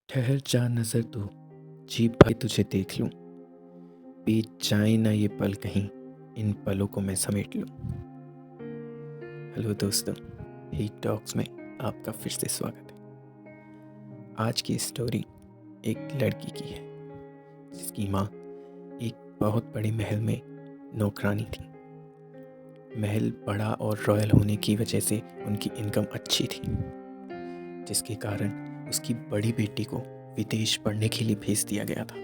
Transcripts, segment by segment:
ठहर जा नजर तू, जी भाई तुझे देख लूं, बीत जाए ना ये पल कहीं, इन पलों को मैं समेट लूं। हेलो दोस्तों, हीट टॉक्स में आपका फिर से स्वागत है। आज की स्टोरी एक लड़की की है जिसकी माँ एक बहुत बड़े महल में नौकरानी थी। महल बड़ा और रॉयल होने की वजह से उनकी इनकम अच्छी थी, जिसके कारण उसकी बड़ी बेटी को विदेश पढ़ने के लिए भेज दिया गया था।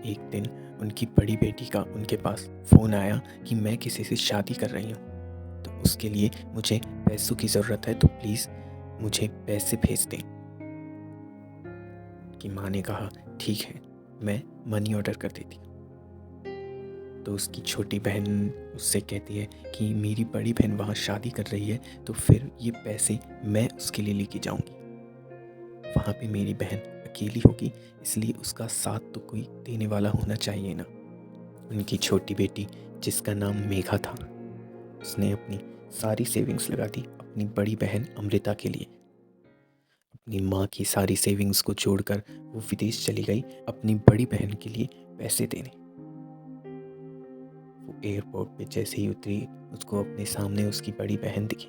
एक दिन उनकी बड़ी बेटी का उनके पास फ़ोन आया कि मैं किसी से शादी कर रही हूँ, तो उसके लिए मुझे पैसों की ज़रूरत है, तो प्लीज़ मुझे पैसे भेज दें। कि माँ ने कहा ठीक है, मैं मनी ऑर्डर कर देती हूँ। तो उसकी छोटी बहन उससे कहती है कि मेरी बड़ी बहन वहाँ शादी कर रही है, तो फिर ये पैसे मैं उसके लिए लेके जाऊँगी। वहाँ पे मेरी बहन अकेली होगी, इसलिए उसका साथ तो कोई देने वाला होना चाहिए ना। उनकी छोटी बेटी जिसका नाम मेघा था, उसने अपनी सारी सेविंग्स लगा दी अपनी बड़ी बहन अमृता के लिए। अपनी माँ की सारी सेविंग्स को जोड़कर वो विदेश चली गई अपनी बड़ी बहन के लिए पैसे देने। वो एयरपोर्ट पे जैसे ही उतरी, उसको अपने सामने उसकी बड़ी बहन दिखी।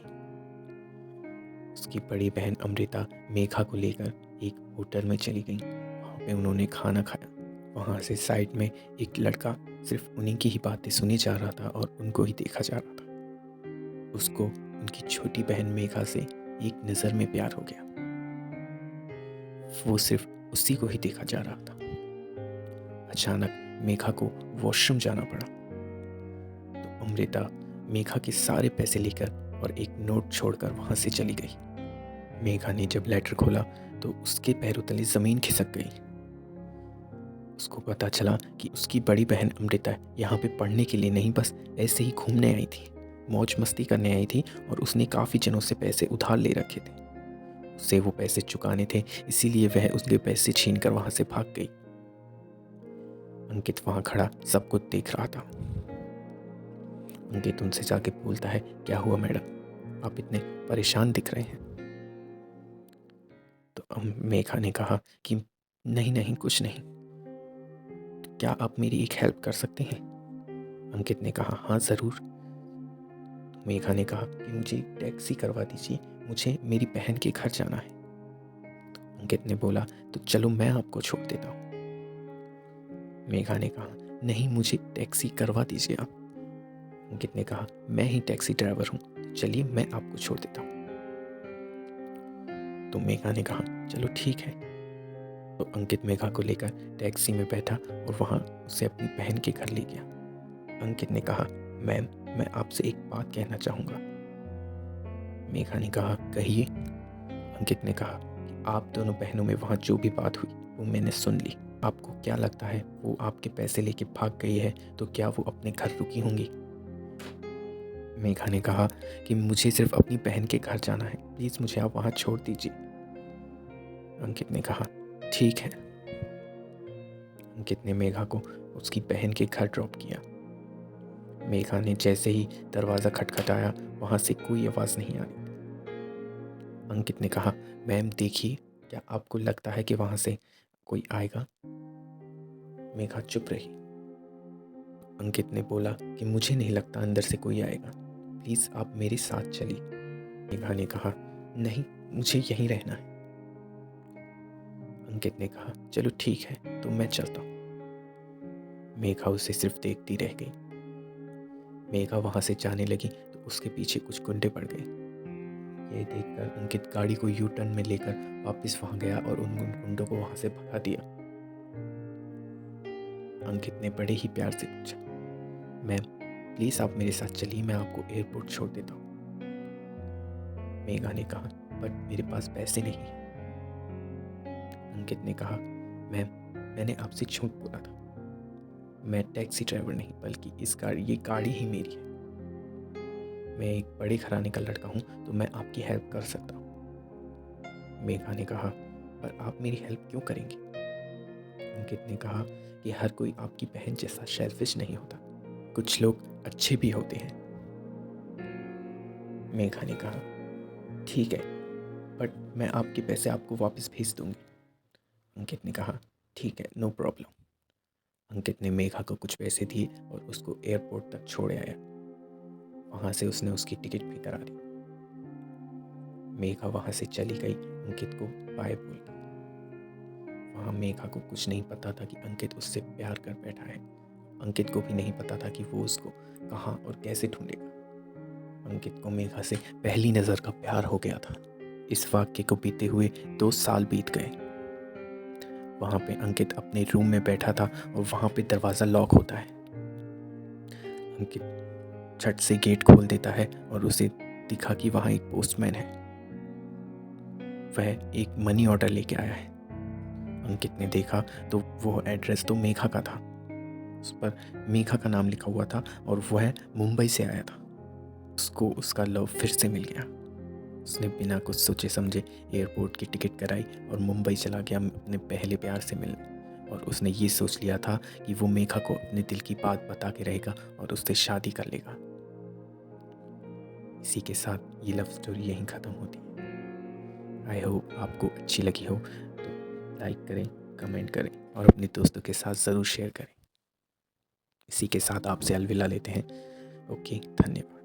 उसकी बड़ी बहन अमृता मेघा को लेकर एक होटल में चली गई। वहाँ पे उन्होंने खाना खाया। वहाँ से साइड में एक लड़का सिर्फ उन्हीं की ही बातें सुने जा रहा था और उनको ही देखा जा रहा था। उसको उनकी छोटी बहन मेघा से एक नज़र में प्यार हो गया। वो सिर्फ उसी को ही देखा जा रहा था। अचानक मेघा को वॉशरूम जाना पड़ा, तो अमृता मेघा के सारे पैसे लेकर और एक नोट छोड़कर वहाँ से चली गई। मेघा ने जब लेटर खोला तो उसके पैरों तले ज़मीन खिसक गई। उसको पता चला कि उसकी बड़ी बहन अमृता यहाँ पे पढ़ने के लिए नहीं, बस ऐसे ही घूमने आई थी, मौज मस्ती करने आई थी, और उसने काफ़ी जनों से पैसे उधार ले रखे थे। उसे वो पैसे चुकाने थे, इसीलिए वह उसके पैसे छीन कर वहाँ से भाग गई। अंकित वहाँ खड़ा सब कुछ देख रहा था। अंकित उनसे जाके बोलता है, क्या हुआ मैडम, आप इतने परेशान दिख रहे हैं? तो मेघा ने कहा कि नहीं नहीं कुछ नहीं, क्या आप मेरी एक हेल्प कर सकते हैं? अंकित ने कहा हाँ ज़रूर। मेघा ने कहा कि मुझे टैक्सी करवा दीजिए, मुझे मेरी बहन के घर जाना है। अंकित ने बोला तो चलो मैं आपको छोड़ देता हूँ। मेघा ने कहा नहीं, मुझे टैक्सी करवा दीजिए आप। अंकित ने कहा मैं ही टैक्सी ड्राइवर हूँ, तो चलिए मैं आपको छोड़ देता हूँ। तो मेघा ने कहा चलो ठीक है। तो अंकित मेघा को लेकर टैक्सी में बैठा और वहाँ उसे अपनी बहन के घर ले गया। अंकित ने कहा मैम, मैं आपसे एक बात कहना चाहूँगा। मेघा ने कहा कहिए। अंकित ने कहा कि आप दोनों बहनों में वहाँ जो भी बात हुई वो मैंने सुन ली। आपको क्या लगता है वो आपके पैसे लेके भाग गई है, तो क्या वो अपने घर रुकी होंगी? मेघा ने कहा कि मुझे सिर्फ अपनी बहन के घर जाना है, प्लीज़ मुझे आप वहाँ छोड़ दीजिए। अंकित ने कहा ठीक है। अंकित ने मेघा को उसकी बहन के घर ड्रॉप किया। मेघा ने जैसे ही दरवाज़ा खटखटाया, वहाँ से कोई आवाज़ नहीं आ रही। अंकित ने कहा मैम देखिए, क्या आपको लगता है कि वहाँ से कोई आएगा? मेघा चुप रही। अंकित ने बोला कि मुझे नहीं लगता अंदर से कोई आएगा, प्लीज़ आप मेरे साथ चलिए। मेघा ने कहा नहीं, मुझे यहीं रहना है। अंकित ने कहा चलो ठीक है, तो मैं चलता हूँ। मेघा उसे सिर्फ देखती रह गई। मेघा वहाँ से जाने लगी तो उसके पीछे कुछ गुंडे पड़ गए। ये देखकर अंकित गाड़ी को यू टर्न में लेकर वापस वहाँ गया और उन गुंडों को वहाँ से भगा दिया। अंकित ने बड़े ही प्यार से पूछा मैम प्लीज़ आप मेरे साथ चलिए, मैं आपको एयरपोर्ट छोड़ देता हूँ। मेघा ने कहा बट मेरे पास पैसे नहीं हैं। अंकित ने कहा मैम, मैंने आपसे झूठ बोला था, मैं टैक्सी ड्राइवर नहीं बल्कि ये गाड़ी ही मेरी है। मैं एक बड़े घराने का लड़का हूँ, तो मैं आपकी हेल्प कर सकता हूँ। मेघा ने कहा पर आप मेरी हेल्प क्यों करेंगे? अंकित ने कहा कि हर कोई आपकी बहन जैसा सेल्फिश नहीं होता, कुछ लोग अच्छे भी होते हैं। मेघा ने कहा ठीक है, बट मैं आपके पैसे आपको वापस भेज दूँगी। अंकित ने कहा, ठीक है, नो प्रॉब्लम। अंकित ने मेघा को कुछ पैसे दिए और उसको एयरपोर्ट तक छोड़ आया। वहाँ से उसने उसकी टिकट भी करा दी। मेघा वहाँ से चली गई अंकित को बाय बोलकर। वहाँ मेघा को कुछ नहीं पता था कि अंकित उससे प्यार कर बैठा है। अंकित को भी नहीं पता था कि वो उसको कहाँ और कैसे ढूंढेगा। अंकित को मेघा से पहली नज़र का प्यार हो गया था। इस वाक्य को बीते हुए 2 साल बीत गए। वहाँ पे अंकित अपने रूम में बैठा था और वहाँ पे दरवाज़ा लॉक होता है। अंकित झट से गेट खोल देता है और उसे दिखा कि वहाँ एक पोस्टमैन है। वह एक मनी ऑर्डर लेके आया है। अंकित ने देखा तो वो एड्रेस तो मेघा का था। उस पर मेघा का नाम लिखा हुआ था और वह मुंबई से आया था। उसको उसका लव फिर से मिल गया। उसने बिना कुछ सोचे समझे एयरपोर्ट की टिकट कराई और मुंबई चला गया अपने पहले प्यार से मिलने। और उसने ये सोच लिया था कि वो मेघा को अपने दिल की बात बता के रहेगा और उससे शादी कर लेगा। इसी के साथ ये लव स्टोरी यहीं ख़त्म होती है। आई होप आपको अच्छी लगी हो, तो लाइक करें, कमेंट करें और अपने दोस्तों के साथ ज़रूर शेयर करें। इसी के साथ आपसे अलविदा लेते हैं। ओके, धन्यवाद।